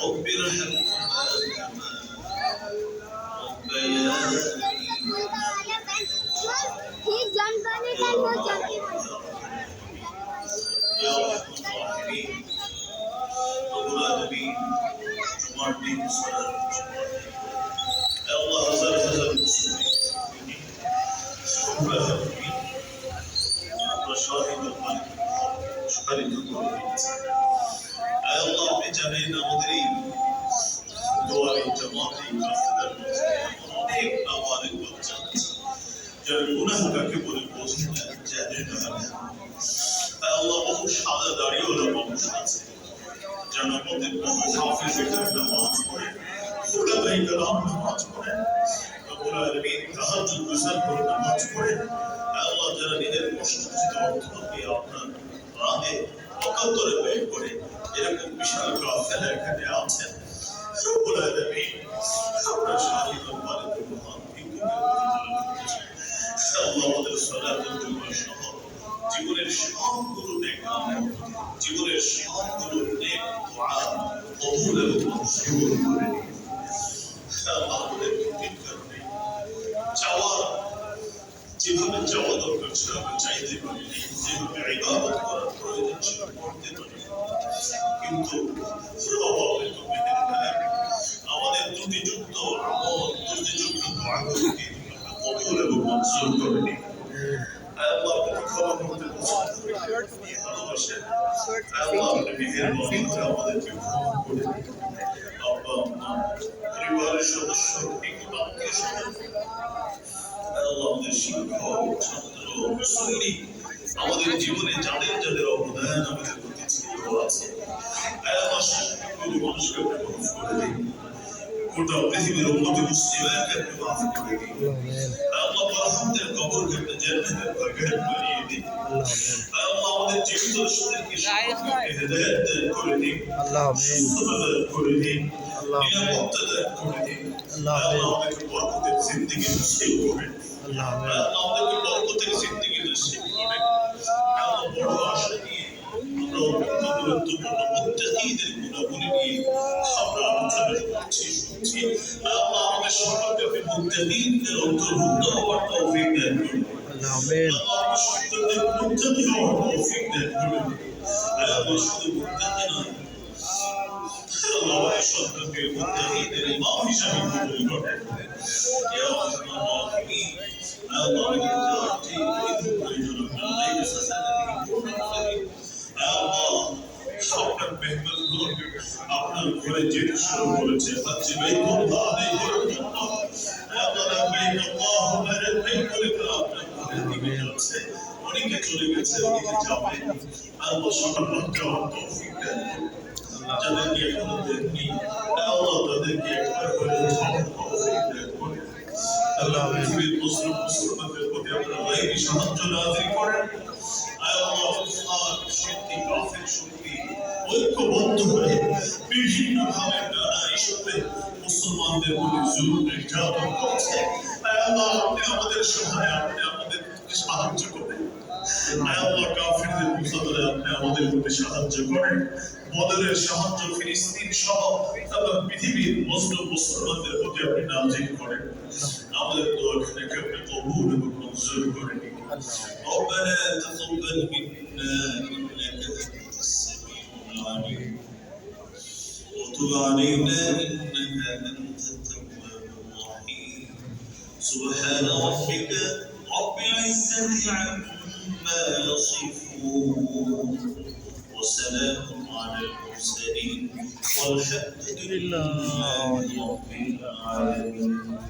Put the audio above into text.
رب ارحمهما كما আপনি জানেন আমাদের এই দোয়ার এই জামাত এই কাফেলার মধ্যে অনেক নাবালিগ বাচ্চা আছে যারা গুনাহ কাকে বলে বোঝে না, জানে না। আল্লাহ বহু সাদা দাড়িওয়ালা মানুষ আছে যারা আমাদের বহু হাফেজ এখানে নামাজ পড়ে, উলামায়ে কেরাম নামাজ পড়ে, রব্বুল আলামিন তাহাজ্জুদ গুজার করে নামাজ পড়ে। আল্লাহ যারা নিজের কষ্টচিত অর্থ দিয়ে আপনার রাহে অকাতরে ব্যয় করে, এরকম বিশাল কাফেলা এখানে আছেন। রব্বুল আলামিন আপনার শাহিদ মালিক মহান আল্লাহ আমাদের সালাতুল জুমা সহ জীবনের সবগুলো নেক আমল, জীবনের সবগুলো নেক দোয়া কবুল এবং মঞ্জুর করে নিন। আল্লাহ আমাদের প্রতির কারণে চাওয়া যেভাবে চাওয়া দরকার ছিল আমরা চাইতে পারিনি, যেভাবে ইবাদত করার প্রয়োজন ছিল করতে পারিনি, কিন্তু আমাদের ত্রুটিযুক্ত আমল, ত্রুটিযুক্ত দোয়াগুলোকে কবুল এবং মঞ্জুর করে নিন। আল্লাহ আপনাকে ক্ষমা করতে পছন্দ ভালোবাসেন। আল্লাহ আপনি মেহেরবানি করে আমাদেরকে ক্ষমা করে দিন। আব্বা আম্মা পরিবারের সদস্য নিকট আত্মীয় স্বজন, আল্লাহ আমাদের শিক্ষক ছাত্র মুসল্লি, আমাদের জীবনে যাদের যাদের অবদান আমাদের প্রতি ছিল আছে, আল্লাহ সকল মানুষকে মাফ করে দিন। গোটা পৃথিবীর উম্মতে মুসলিমাকে আপনি মাফ করে দিন। আল্লাহ মারহামদের কবরকে আপনি জান্নাতের বাগান বানিয়ে দিন। আল্লাহ আমাদের জীবিত রসুলকে হেদায়েত দান করে দিন। আল্লাহ আমিন দান করে দিন। নিরাপত্তা দান করে দিন। আল্লাহ আমাদেরকে বরকতের জিন্দেগি নসিব করেন। আল্লাহ আমাদেরকে বরকতের জিন্দেগি নসিব করেন। আল্লাহ বড় আশা নিয়ে আমরা গুরুত্বপূর্ণ মুত্তাকিদের গুণাবলী নিয়ে আমরা আলোচনা করছি শুনছি। আল্লাহ আমাদের সকলকে আপনি মুত্তাকিদের অন্তর্ভুক্ত হওয়ার তৌফিক দান করুন। আল্লাহ আমিন। আল্লাহ সকলকে মুত্তাকি হওয়ার তৌফিক দান করুন। আল্লাহ শুধু মুত্তাকি নয়, আল্লাহ আমাদের সকলকে মুত্তাকিদের ইমাম হিসেবে কবুল করেন। ইয়া আরহামার রাহিমিন, আল্লাহ আমাদের জাতি প্রয়োজন আল্লাহ আপনার মেহমানগুলোকে আপনার ঘরে যেতে শুরু করেছে, হজ্জে বাইতুল্লাহ আদায় করার জন্য। আল্লাহ লাব্বাইক আল্লাহুম্মা লাব্বাইক বলে আপনার ঘরের দিকে যাচ্ছে, অনেকে চলে গেছে, অনেকে যাবে। আল্লাহ সকল যাওয়ার তৌফিক দেন। যাদেরকে এখনো দেননি আল্লাহ তাদেরকে একবার করে যাওয়ার তৌফিক দেন। আল্লাহ পৃথিবীর মুসলিম মুসলমানদের প্রতি আপনার গায়বী সাহায্য নাযিল করেন। আল্লাহ শক্তি কাফের শক্তি ঐক্যবদ্ধ হয়ে বিভিন্ন ভাবে নানা ইস্যুতে মুসলমানদের প্রতি জুলুম নির্যাতন করছে। আল্লাহ আপনি আমাদের সহায়, আপনি আমাদেরকে সাহায্য করেন। আল্লাহ কাফেরদের মুকাবিলায় আপনি আমাদের প্রতি সাহায্য করেন। বদরের সাহায্য ফিলিস্তিন সহ তারপর পৃথিবীর মুসলিম মুসলমানদের প্রতি আপনি নাযিল করেন। আমাদের দোয়াটাকে আপনি কবুল এবং মঞ্জুর করে নিন। ربنا تقبل منا إنك أنت السميع العليم وتب علينا إنك أنت التواب الرحيم سبحان ربك رب العزة عما يصفون وسلام على المرسلين والحمد لله رب العالمين.